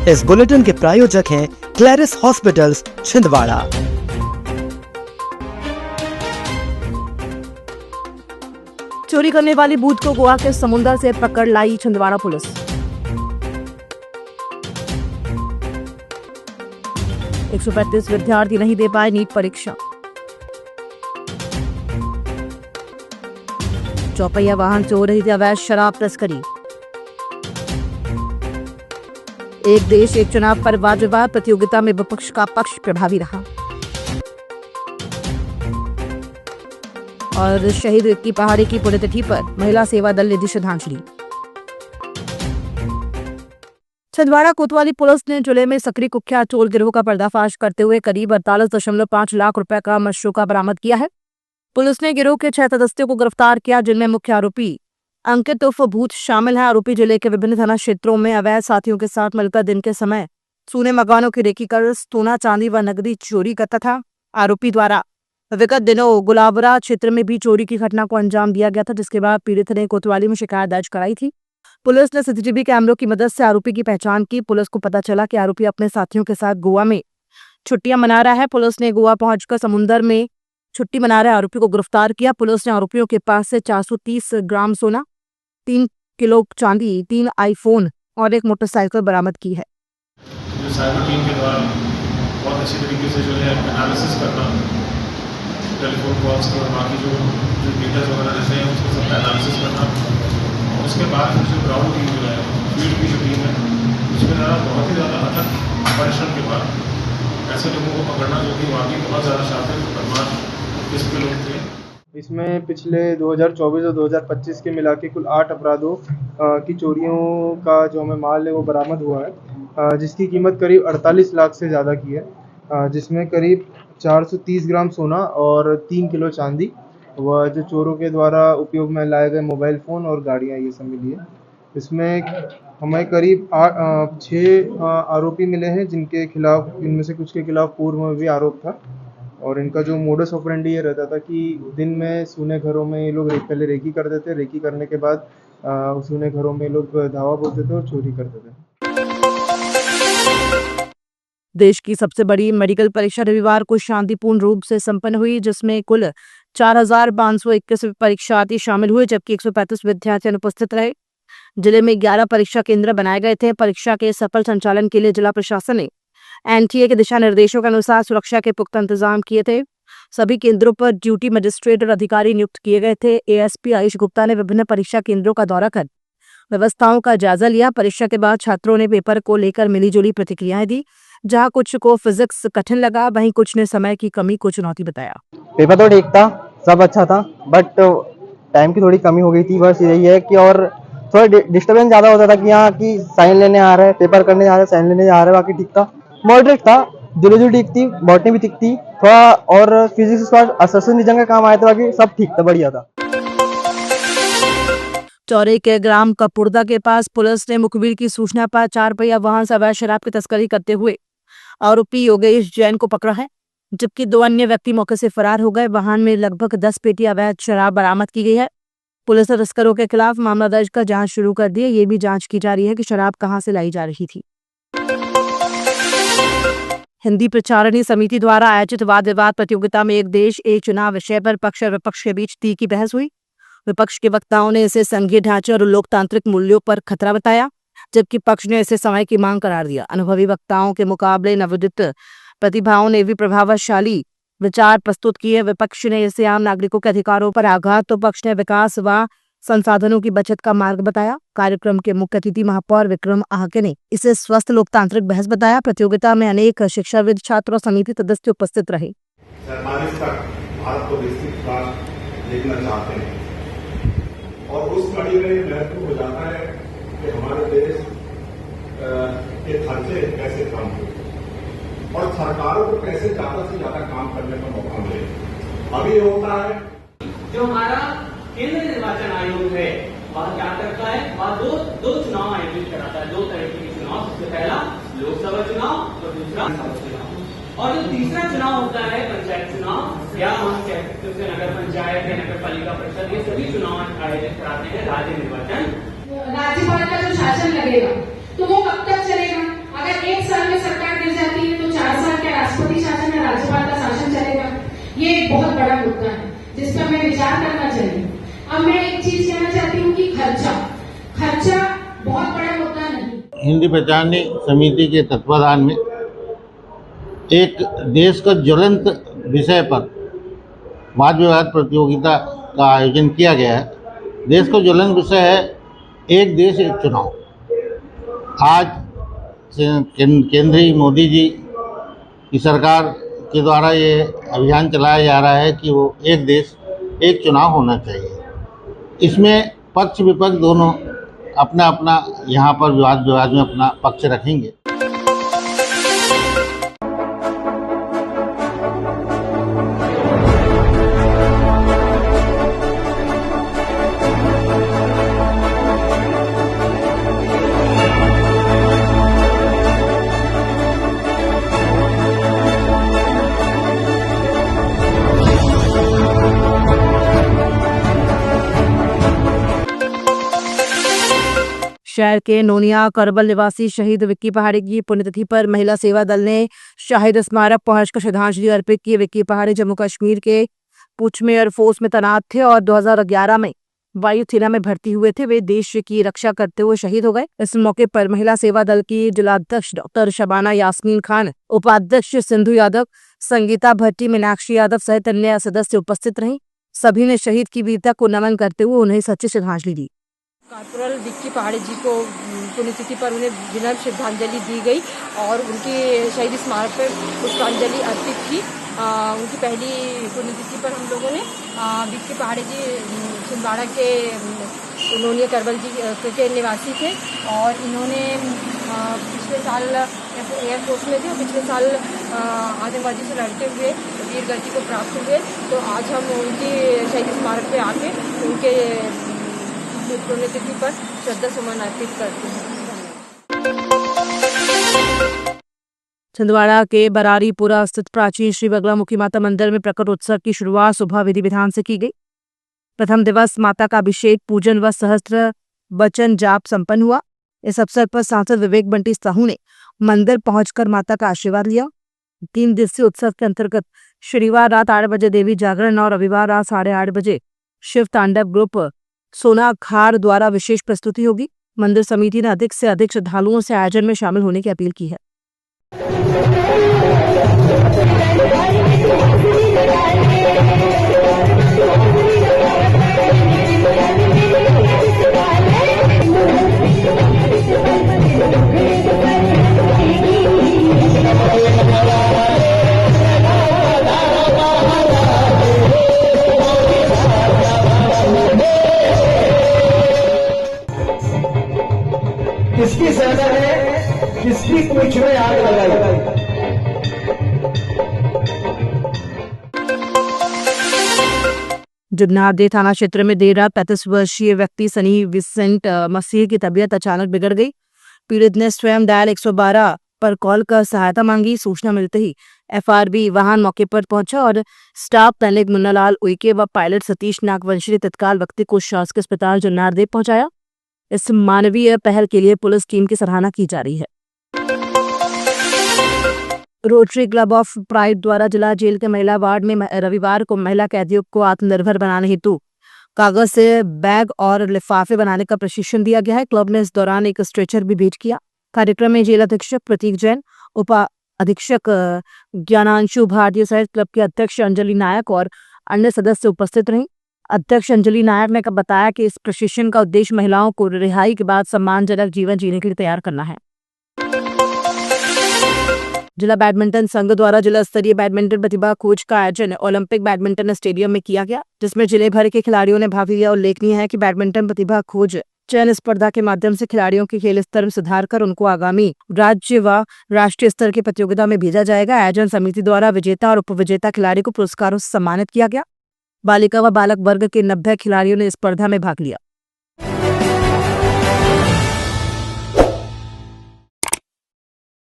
इस बुलेटिन के प्रायोजक हैं क्लैरिस हॉस्पिटल्स छिंदवाड़ा। चोरी करने वाली बूथ को गोवा के समुद्र से पकड़ लाई छिंदवाड़ा पुलिस। एक 135 विद्यार्थी नहीं दे पाए नीट परीक्षा। चौपहिया वाहन से हो रही थी अवैध शराब तस्करी। एक देश एक चुनाव पर वाद विवाद प्रतियोगिता में विपक्ष का पक्ष प्रभावी रहा। और शहीद की पहाड़ी की पुण्यतिथि पर महिला सेवा दल ने दी श्रद्धांजलि। छिंदवाड़ा कोतवाली पुलिस ने जिले में सक्रिय कुख्यात चोर गिरोह का पर्दाफाश करते हुए करीब 48.5 लाख रुपए का मशरूका बरामद किया है। पुलिस ने गिरोह के 6 सदस्यों को गिरफ्तार किया, जिनमें मुख्य आरोपी अंकित उर्फ भूत शामिल है। आरोपी जिले के विभिन्न थाना क्षेत्रों में अवैध साथियों के साथ मिलकर दिन के समय सूने मकानों की रेकी कर सोना चांदी व नकदी चोरी करता था। आरोपी द्वारा विगत दिनों गुलाबरा क्षेत्र में भी चोरी की घटना को अंजाम दिया गया था, जिसके बाद पीड़ित ने कोतवाली में शिकायत दर्ज कराई थी। पुलिस ने सीसीटीवी कैमरों की मदद से आरोपी की पहचान की। पुलिस को पता चला कि आरोपी अपने साथियों के साथ गोवा में छुट्टियां मना रहा है। पुलिस ने गोवा पहुंचकर समुद्र में छुट्टी मना रहे आरोपी को गिरफ्तार किया। पुलिस ने आरोपियों के पास से 430 ग्राम सोना, 3 किलो चांदी, 3 आईफोन और एक मोटरसाइकिल बरामद की है। जो साइबर टीम के द्वारा बहुत अच्छी तरीके से जो है एनालिसिस करना, टेलीफोन कॉल्स के और बाकी जो डेटा वगैरह रहते हैं उसको सबका एनालिसिस करना, और उसके बाद जो ग्राउंड टीम जो है, फील्ड की जो टीम है, उसमें बहुत ही ज़्यादा अथक परिश्रम के बाद ऐसे लोगों को पकड़ना जो कि वाकई बहुत ज़्यादा शातिर बदमाश किस्म के लोग थे। इसमें पिछले 2024 और 2025 के मिला के कुल 8 अपराधों की चोरियों का जो हमें माल है वो बरामद हुआ है, जिसकी कीमत करीब 48 लाख से ज़्यादा की है, जिसमें करीब 430 ग्राम सोना और 3 किलो चांदी व जो चोरों के द्वारा उपयोग में लाए गए मोबाइल फ़ोन और गाड़ियाँ ये सब मिली है। इसमें हमें करीब 6 आरोपी मिले हैं, जिनके खिलाफ, इनमें से कुछ के खिलाफ पूर्व में भी आरोप था। और इनका जो मोडस ऑपरेंडी ये रहता था कि दिन में सूने घरों में ये लोग पहले रेकी करते थे, रेकी करने के बाद सूने घरों में लोग धावा बोलते थे और चोरी करते थे। देश की सबसे बड़ी मेडिकल परीक्षा रविवार को शांतिपूर्ण रूप से संपन्न हुई, जिसमें कुल 4,521 परीक्षार्थी शामिल हुए, जबकि 135 विद्यार्थी अनुपस्थित रहे। जिले में 11 परीक्षा केंद्र बनाए गए थे। परीक्षा के सफल संचालन के लिए जिला प्रशासन ने एनटीए के दिशा निर्देशों के अनुसार सुरक्षा के पुख्ता इंतजाम किए थे। सभी केंद्रों पर ड्यूटी मजिस्ट्रेट और अधिकारी नियुक्त किए गए थे। एएसपी आयुष गुप्ता ने विभिन्न परीक्षा केंद्रों का दौरा कर व्यवस्थाओं का जायजा लिया। परीक्षा के बाद छात्रों ने पेपर को लेकर मिलीजुली प्रतिक्रियाएं दी। जहां कुछ को फिजिक्स कठिन लगा, वहीं कुछ ने समय की कमी को चुनौती बताया। पेपर तो ठीक था, सब अच्छा था, बट टाइम की थोड़ी कमी हो गई थी। बस यही है कि और थोड़ा डिस्टर्बेंस ज्यादा होता था कि यहाँ की साइन लेने आ रहे हैं, पेपर करने जा रहे हैं, साइन लेने जा रहे हैं। बाकी ठीक था, मॉडरेट था, जूलॉजी ठीक थी, बॉटनी भी ठीक थी थोड़ा, और फिजिक्स असरसन का काम आया था। बाकी सब ठीक था, बढ़िया था। चौरे के ग्राम कपुर्दा के पास पुलिस ने मुखबिर की सूचना पर 4 पहिया वाहन से अवैध शराब की तस्करी करते हुए आरोपी योगेश जैन को पकड़ा है, जबकि 2 अन्य व्यक्ति मौके से फरार हो गए। वाहन में लगभग 10 पेटी अवैध शराब बरामद की गई है। पुलिस ने तस्करों के खिलाफ मामला दर्ज कर जांच शुरू कर दी है। ये भी जांच की जा रही है कि शराब कहां से लाई जा रही थी। हिंदी प्रचारणी समिति द्वारा आयोजित वाद विवाद प्रतियोगिता में एक देश एक चुनाव विषय पर पक्ष और विपक्ष के बीच तीखी बहस हुई। विपक्ष के वक्ताओं ने इसे संघीय ढांचे और लोकतांत्रिक मूल्यों पर खतरा बताया, जबकि पक्ष ने इसे समय की मांग करार दिया। अनुभवी वक्ताओं के मुकाबले नवोदित प्रतिभाओं ने भी प्रभावशाली विचार प्रस्तुत किए। विपक्ष ने इसे आम नागरिकों के अधिकारों पर आघात, तो पक्ष ने विकास व संसाधनों की बचत का मार्ग बताया। कार्यक्रम के मुख्य अतिथि महापौर विक्रम आहके ने इसे स्वस्थ लोकतांत्रिक बहस बताया। प्रतियोगिता में अनेक शिक्षाविद, छात्र और समिति सदस्य उपस्थित रहे। भारत को विकसित राष्ट्र देखना चाहते हैं, और उस कड़ी में महत्व हो जाता है कि हमारे देश के खर्चे कैसे कम हो और सरकारों को कैसे ज्यादा से ज्यादा काम करने का मौका मिले। अभी ये होता है जो हमारा केंद्रीय निर्वाचन आयोग है वह क्या करता है, वह दो चुनाव आयोजित कराता है, 2 तरह के चुनाव। सबसे पहला लोकसभा चुनाव और दूसरा चुनाव, और जो तीसरा चुनाव होता है पंचायत चुनाव, या हम कह सकते हैं नगर पंचायत या नगर पालिका परिषद, ये सभी चुनाव आयोजित कराते हैं राज्य निर्वाचन। राज्यपाल का जो शासन लगेगा तो वो कब तक चलेगा? अगर हिंदी पहचानी समिति के तत्वाधान में एक देश का ज्वलंत विषय पर वाद विवाद प्रतियोगिता का आयोजन किया गया है। देश का ज्वलंत विषय है एक देश एक चुनाव। आज केंद्रीय मोदी जी की सरकार के द्वारा ये अभियान चलाया जा रहा है कि वो एक देश एक चुनाव होना चाहिए। इसमें पक्ष विपक्ष दोनों अपना अपना यहाँ पर विवाद में अपना पक्ष रखेंगे। शहर के नोनिया करबल निवासी शहीद विक्की पहाड़ी की पुण्यतिथि पर महिला सेवा दल ने शहीद स्मारक पहुंचकर श्रद्धांजलि अर्पित की। विक्की पहाड़ी जम्मू कश्मीर के पुंछ में एयरफोर्स में तैनात थे और 2011 में वायुसेना में भर्ती हुए थे। वे देश की रक्षा करते हुए शहीद हो गए। इस मौके पर महिला सेवा दल की जिलाध्यक्ष डॉक्टर शबाना यास्मीन खान, उपाध्यक्ष सिंधु यादव, संगीता भट्टी, मीनाक्षी यादव सहित अन्य सदस्य उपस्थित रहीं। सभी ने शहीद की वीरता को नमन करते हुए उन्हें सच्ची श्रद्धांजलि दी। कॉर्पोरल विक्की पहाड़ी जी को पुण्यतिथि पर उन्हें विनम्र श्रद्धांजलि दी गई और उनके शहीद स्मारक पर पुष्पांजलि अर्पित की। उनकी पहली पुण्यतिथि पर हम लोगों ने विक्की पहाड़ी जी छिंदवाड़ा के नोनिया करबल जी के निवासी थे और इन्होंने पिछले साल एयरफोर्स में थे और पिछले साल आतंकवादी से लड़ते हुए वीर गति को प्राप्त हुए। तो आज हम उनकी शहीद स्मारक पे आके उनके पुण्यतिथि पर श्रद्धा सुमन अर्पित करते हैं। छिंदवाड़ा के बरारीपुरा स्थित प्राचीन श्री बगलामुखी माता मंदिर में प्रकट उत्सव की शुरुआत सुबह विधि विधान से की गई। प्रथम दिवस माता का अभिषेक, पूजन व सहस्त्र वचन जाप संपन्न हुआ। इस अवसर पर सांसद विवेक बंटी साहू ने मंदिर पहुंचकर माता का आशीर्वाद लिया। 3 दिवसीय उत्सव के अंतर्गत शनिवार रात 8 बजे देवी जागरण और रविवार रात 8:30 बजे शिव तांडव ग्रुप सोना खार द्वारा विशेष प्रस्तुति होगी। मंदिर समिति ने अधिक से अधिक श्रद्धालुओं से आयोजन में शामिल होने की अपील की है। किसकी ज्यादा है, किसकी पूंछ में आग लगाई। जुन्नारदेह थाना क्षेत्र में देर रात 35 वर्षीय व्यक्ति सनी विसेंट मसीह की तबीयत अचानक बिगड़ गई। पीड़ित ने स्वयं डायल 112 पर कॉल कर सहायता मांगी। सूचना मिलते ही एफआरबी वाहन मौके पर पहुंचा और स्टाफ तैनिक मुन्नालाल उइके व पायलट सतीश नागवंशी ने तत्काल व्यक्ति को शासकीय अस्पताल जुन्नारदेह पहुंचाया। इस मानवीय पहल के लिए पुलिस टीम की सराहना की जा रही है। रोटरी क्लब ऑफ प्राइड द्वारा जिला जेल के महिला वार्ड में रविवार को महिला कैदियों को आत्मनिर्भर बनाने हेतु कागज से बैग और लिफाफे बनाने का प्रशिक्षण दिया गया है। क्लब ने इस दौरान एक स्ट्रेचर भी भेंट किया। कार्यक्रम में जेल अधीक्षक प्रतीक जैन, उपा अधीक्षक ज्ञानांशु भारतीय सहित क्लब के अध्यक्ष अंजलि नायक और अन्य सदस्य उपस्थित रहीं। अध्यक्ष अंजलि नायक ने बताया कि इस प्रशिक्षण का उद्देश्य महिलाओं को रिहाई के बाद सम्मानजनक जीवन जीने के लिए तैयार करना है। जिला बैडमिंटन संघ द्वारा जिला स्तरीय बैडमिंटन प्रतिभा खोज का आयोजन ओलंपिक बैडमिंटन स्टेडियम में किया गया, जिसमें जिले भर के खिलाड़ियों ने भाग लिया। उल्लेखनीय है कि बैडमिंटन प्रतिभा खोज चयन स्पर्धा के माध्यम से खिलाड़ियों के खेल स्तर में सुधार कर उनको आगामी राज्य व राष्ट्रीय स्तर की प्रतियोगिता में भेजा जाएगा। आयोजन समिति द्वारा विजेता और उपविजेता खिलाड़ी को पुरस्कारों से सम्मानित किया गया। बालिका व बालक वर्ग के 90 खिलाड़ियों ने स्पर्धा में भाग लिया।